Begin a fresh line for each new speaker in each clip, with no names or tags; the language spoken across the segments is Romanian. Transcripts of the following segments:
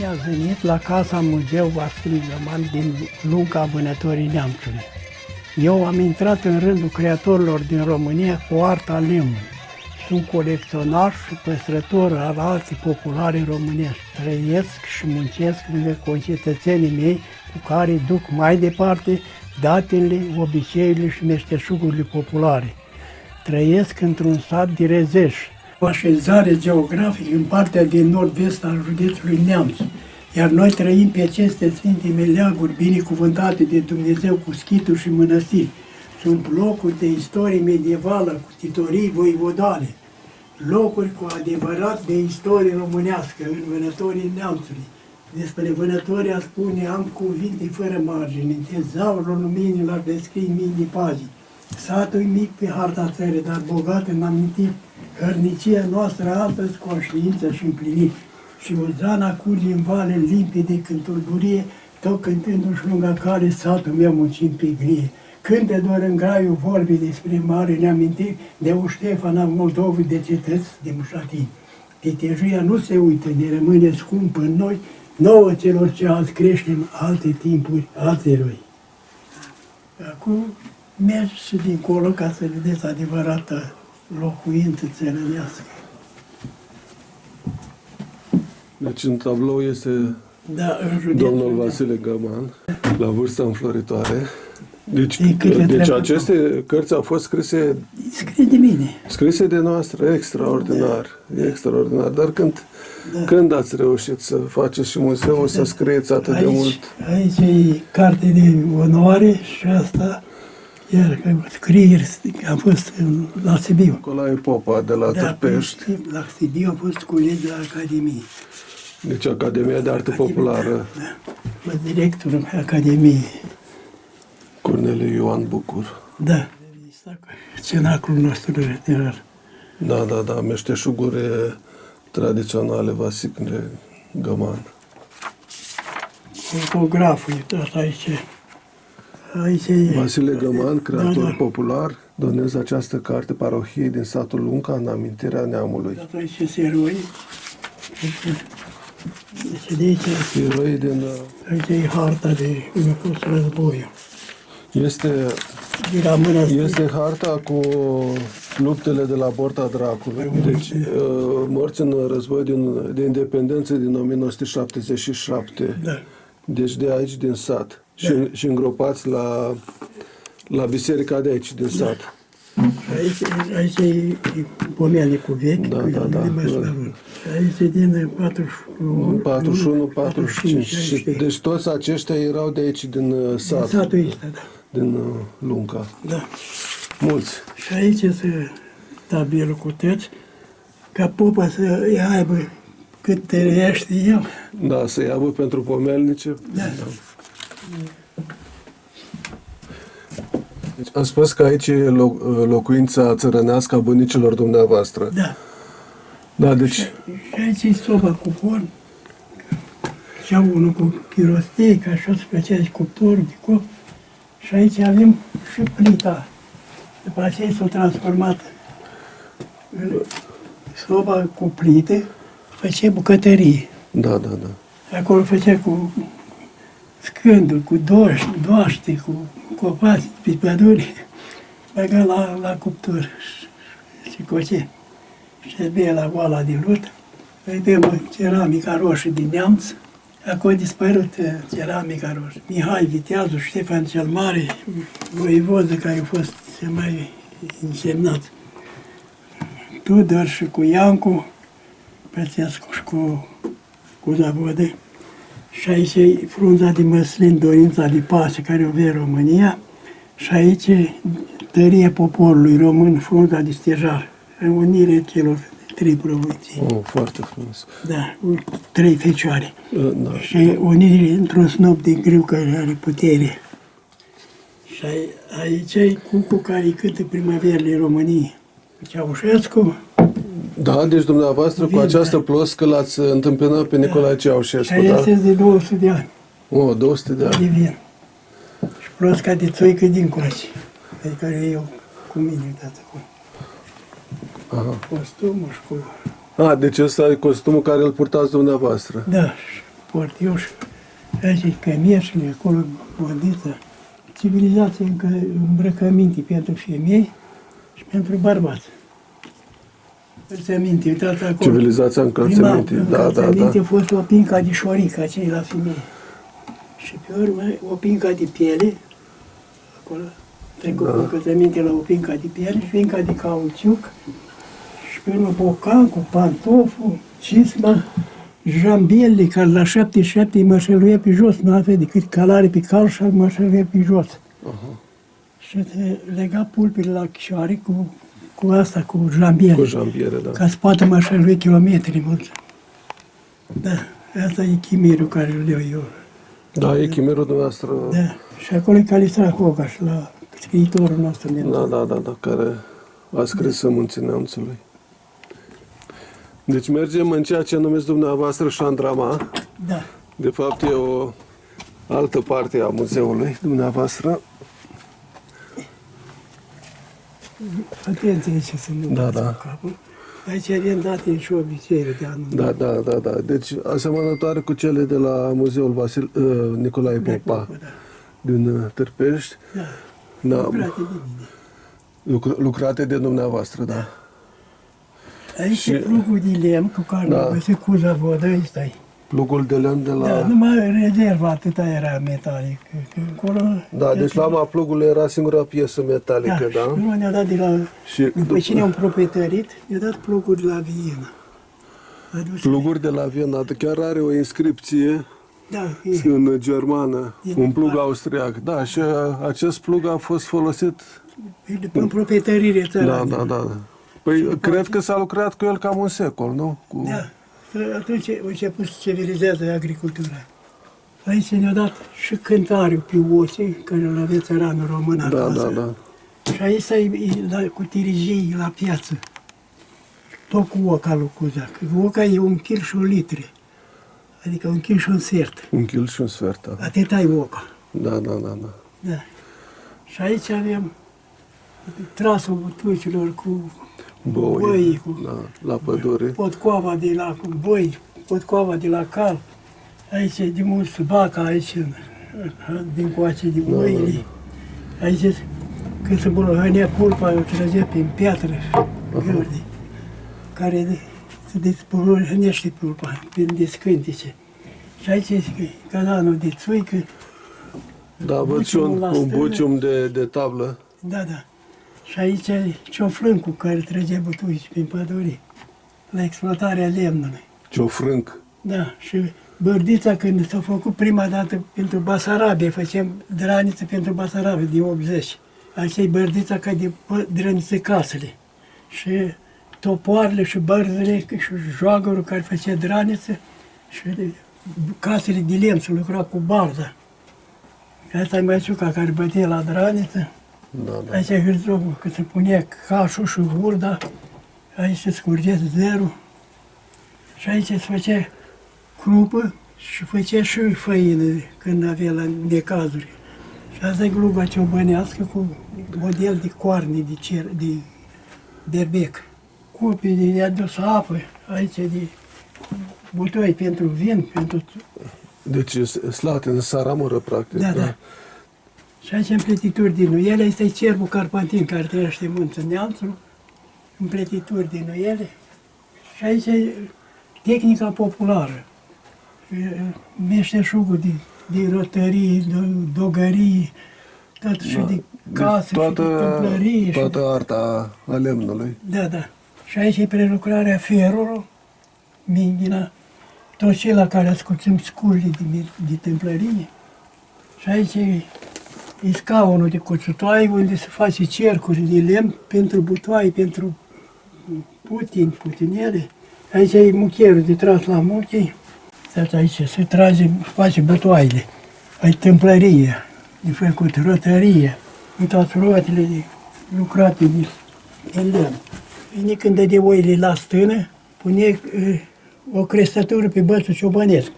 Bine ați venit la Casa Muzeu Vasile Găman din Lunca Vânătorii Neamțului. Eu am intrat în rândul creatorilor din România cu arta lemnului. Sunt colecționar și păstrător al artei populare românești. Trăiesc și muncesc lângă concetățenii mei cu care duc mai departe datele, obiceiurile și meșteșugurile populare. Trăiesc într-un sat din Rezeș, o așezare geografică în partea din nord-vest al județului Neamț, iar noi trăim pe aceste sfinte meleaguri binecuvântate de Dumnezeu cu schituri și mănăstiri. Sunt locuri de istorie medievală cu titorii voivodale, locuri cu adevărat de istorie românească în Vânătorii Neamțului. Despre Vânătorii a spune am cuvinte fără margine, tezaurul luminilor descrie mii de pagini. Satul e mic pe harta țării, dar bogat în amintiri. Hărnicia noastră astăzi conștiință și împlinit. Și Ozana curge în vale limpede când tulburie, tot cântându-și lunga cale satul meu muncind pe glie. Cântă doar în graiul vorbii despre marele amintiri de o Ștefan al Moldovei de cetăți de mușatini. Vitejuia nu se uită, ne rămâne scumpă în noi, nouă celor ce azi creștem alte timpuri, alți eroi. Acum mergi și dincolo ca să vedeți adevărată locuință țărănească.
Deci în tablou este
în
domnul Vasile Găman, la vârsta înfloritoare. Deci aceste cărți au fost scrise
de mine.
Scrise de noastră, extraordinar, extraordinar. Dar când ați reușit să faceți și muzeul, să scrieți atât de mult?
Aici e carte de onoare și asta, iar scrieri, am fost la Sibiu.
Nicolae Popa de la Târpești.
La Sibiu am fost colegi de la Academie.
Deci Academia de Artă Populară.
Da, directorul Academiei.
Corneliu Ioan Bucur.
Da, cenaclul nostru literar.
Da, meșteșuguri tradiționale, Vasile Găman.
Fotograful, asta aici e...
Vasile Găman, creator popular, donez această carte parohiei din satul Lunca în amintirea neamului.
Aici sunt eroi. Deci de aici...
Eroi din...
Aici e harta de unde a fost războiul.
Este harta cu luptele de la Borta Dracului. Deci, morți în război de independență din 1977.
Da.
Deci de aici, din sat. Și îngropați la biserica de aici, din sat.
Aici e pomelnicul vechi.
Da.
Și aici e din 41-45.
Deci toți aceștia erau de aici, din sat.
Din satul ăsta, da.
Din Lunca.
Da.
Mulți.
Și aici este tabelul cu tăți, ca popa să aibă cât trăiește el.
Da, să-i aibă pentru pomelnice.
Da.
Deci, am spus că aici e locuința țărănească a bunicilor dumneavoastră.
Da.
Da, deci...
Și aici e soba cu forn. Și am unul cu chirostie, ca așa se făcea și cuptorul de cop. Și aici avem și plita. După aceea s-a transformat în soba cu plită, făcea bucătărie.
Da.
Acolo făcea cu scânduri, cu doaște, cu copaci pe pădure, băga la cuptor și coce. Și bea la oala de lut. Vedem ceramica roșie din Neamț. Acolo a dispărut ceramica roșie. Mihai Viteazul, Ștefan cel Mare, voievodă care a fost cel mai însemnat. Tudor și cu Iancu, Pățescu și cu Zavodă. Și aici e frunza de măslin, dorința de pace care o vede România. Și aici e tăria poporului român, frunza de stejar, unirea celor trei provinții.
Foarte frumos.
Da, cu 3 fecioare.
Da.
Și unire într-un snop de grâu care are putere. Și aici e cucul care cântă primăverile României. Ceaușescu.
Da, deci dumneavoastră cu această ploscă l-ați întâmpinat pe Nicolae Ceaușescu,
da?
Da?
Este de 200 de ani.
200 de ani.
De vin. Și plosca de țoică din coace, pe care eu cu mine dată cu costumul și cu...
Deci ăsta e costumul care îl purtați dumneavoastră.
Da. sport. Eu și aici cămieșile, acolo bodiță. Civilizația încă îmbrăcăminte pentru femei și pentru bărbați. Încălțăminte, uitați acolo.
Civilizația încălțăminte, da.
A fost o pinca de șorică, aceea la femei. Și pe urmă, o pinca de piele, acolo, trecut cu încălțăminte la o pinca de piele și pinca de cauciuc, și pe urmă bocancul, pantoful, cisma, jambiele, care la 77 îi mășăluie pe jos, nu avea decât calare pe cal și mășăluie pe jos. Și te lega pulpile la chișoare cu asta, cu jambiele.
Cu jambiere, da.
Ca să poată mășălui kilometri mulți. Da, asta e chimirul care îl leu eu.
Da, e chimerul dumneavoastră.
Da, și acolo e Calistra Cogaș, la scriitorul nostru.
Da, care a scris Sămânții Neamțului. Deci mergem în ceea ce numiți dumneavoastră Șandrama.
Da.
De fapt e o altă parte a muzeului dumneavoastră.
Atenție ce să nu dați în capul. Aici avem date și obiceiuri de anul.
Da. Deci asemănătoare cu cele de la Muzeul Nicolae Popa din Târpești.
Da.
Lucrate de dumneavoastră, da.
Aici e plugul de lemn cu care se cuza vodă, aici stai.
Plugul de lemn de la...
Da, numai rezerva atâta era metalic. Acolo...
Da, deci lama plugului era singura piesă metalică, da?
Și ne-a dat de la... După ce ne-am proprietărit, ne-a dat pluguri de la Viena.
Pluguri de la Viena, chiar are o inscripție în germană, un plug austriac. Da, și acest plug a fost folosit...
În proprietărire țăranii.
Da. Păi, cred că s-a lucrat cu el cam un secol, nu?
Da. Atunci a început să civilizează agricultura. Aici ne-a dat și cântariu pe oțe, care îl avea țăranul român acasă.
Da.
Și aici e cu tirijii la piață. Tot cu oca lui Cuza. Oca e 1 kg și 1 litru. Adică 1 kg și un sfert.
1 kg și un sfert, da.
Atâta e oca.
Da.
Și aici avem trasul butucilor cu boi,
la pădure.
Potcoava de la boi, potcoava de la cal. Aici e de mult vaca, aici, din coace de oile. Aici, când se bulhănea pulpa, o trăgea prin piatră, verde, care se despulhănește pulpa, prin descântice. Și aici e cazanul de țuică.
Da, văd și un bucium de tablă.
Da. Și aici e cioflâncul care trăgea butuci prin pădure, la exploatarea lemnului.
Ciofrânc.
Da, și bărdița când s-a făcut prima dată pentru Basarabia, făceam draniță pentru Basarabia de 80. Aici e bărdița ca de drănițe casele. Și topoarele și bărzele și joagărul care făcea draniță și casele de lemn se lucra cu barda. Asta e măciuca care bătea la draniță.
Da.
Aici e hârțogul, că se punea cașul și hurda, aici se scurgea zerul și aici se făcea crupă și făcea și făină când avea la necazuri. Și asta e gluba ciobănească cu model de coarne de berbec. Cupe de adus apă, aici de butoi pentru vin, pentru...
Deci slate în saramură, practic.
Da. Și aici împletituri din nuiele, este cerbul carpantin care trăiește în Munții Neamțului, împletituri din nuiele. Și aici e tehnica populară, meșteșugul de rotării, de dogării, tot și de casă și de tâmplării.
Toată arta a lemnului.
Da. Și aici e prelucrarea ferului, minghina, tot cei care ascultăm sculii de tâmplărie. Și aici e scaunul de cuțutoai, unde se face cercuri de lemn pentru butoai, pentru putinele. Aici e mucherul de tras la muchii. Aici se trage, face butoaile. Aici tâmplărie, de făcut rotărie. Uitați rotele lucrate de lemn. Vine când dădea oile la stână, pune o crestătură pe bățul ciobănesc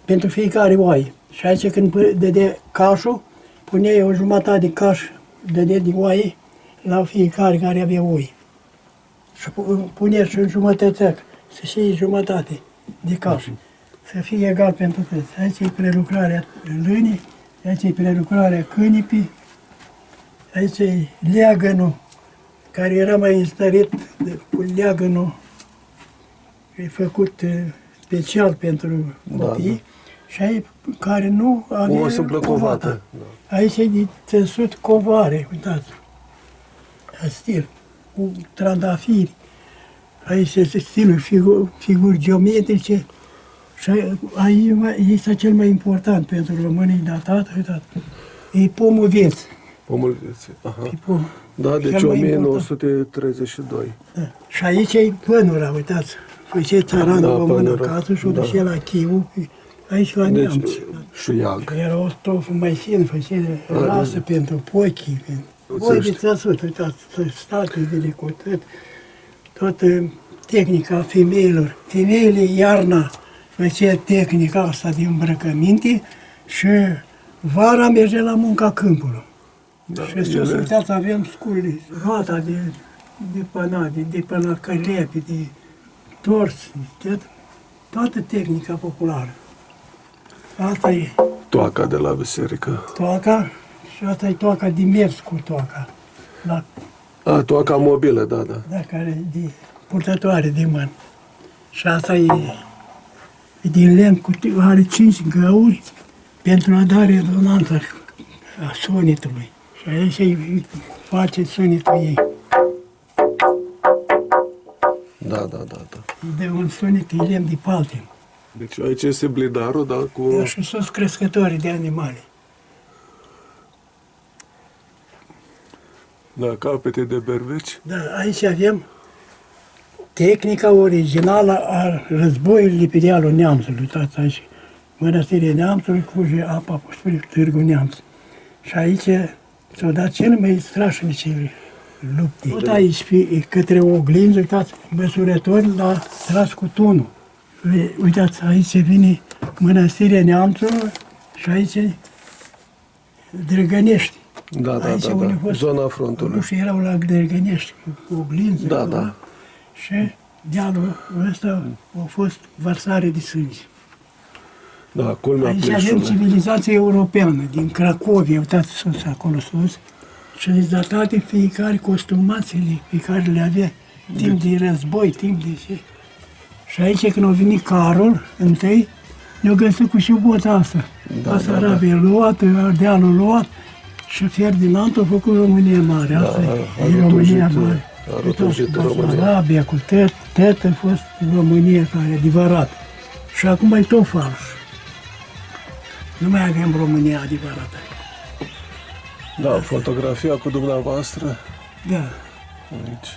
pentru fiecare oaie. Și aici când dădea cașul, punea o jumătate de caș, dădea de oaie la fiecare care avea oi. Și punea și în jumătățeac, să știe jumătate de caș. să fie egal pentru toți. Aici e prelucrarea lânii, aici e prelucrarea cânipii, aici e leagănul, care era mai înstărit cu leagănul, e făcut special pentru copii, și aici care nu avea
O simplă covată. Da.
Aici e de țesut covare, uitați, stil, cu trandafiri. Aici este stilul, figuri geometrice. Și aici este cel mai important pentru românii datat, uitați, e pomul vieții.
Pomul vieții. Aha.
E pomul.
Da, deci
Cel mai
1932.
Da. Și aici e pănura, uitați, făcea țaranul o mână în casă și o ducea la Chiu, aici la
Deci,
neamț.
șuiag.
Era o stofă mai fină, făcea rasă pentru pochii. Voi de țăsut, uitați, statele cu toată tehnica femeilor. Femeile iarna făcea tehnica asta de îmbrăcăminte și vara mergea la munca câmpului.
Da,
Și sus, uitați, avem scule, roata de panade, de pălăcălepe, de tors, toată tehnica populară. Asta e
Toaca de la biserică.
toaca și asta e toaca de mers cu toaca.
Toaca mobilă, da.
Da, care e de purtătoare de mână. Și asta e din lemn, are 5 găuri pentru a da rezonanță a sunetului. Și aici îi face sunetul ei.
Da.
De un sunet e lemn de palte.
Deci aici este blidarul, da, cu...
Și sunt crescătorii de animale.
Da, capete de berveci.
Da, aici avem tehnica originală a războiului Lipidealul Neamțului. Uitați aici, Mănăstirea Neamțului curge apa spre Târgu Neamț. Și aici s-au dat cele mai strașnice lupte. Tot aici, către oglinzi, uitați, măsurători l-a tras cu tunul. Uitați, aici se vine Mănăstirea Neamțului și aici Drăgănești.
Da. Zona frontului.
Și erau la Drăgănești, cu oglinzi.
Da.
Și dealul ăsta a fost vărsare de sânge.
Da, culmea
Aici avem
Pleșului.
civilizația europeană, din Cracovia, uitați sus, acolo sus, și îți datate fiecare costumațiile pe care le avea timp de război, timp de ce. Și aici când a venit Carol, întâi, ne-a găsit cu șubota asta. Basarabia luată, Ardealul luat și Ferdinand a făcut România Mare. Asta e România Mare.
A rotunjit România.
Basarabia cu tot a fost România care e adevărat. Și acum e tot fals. Nu mai avem România adevărată.
Da, fotografia cu dumneavoastră
Da.
aici.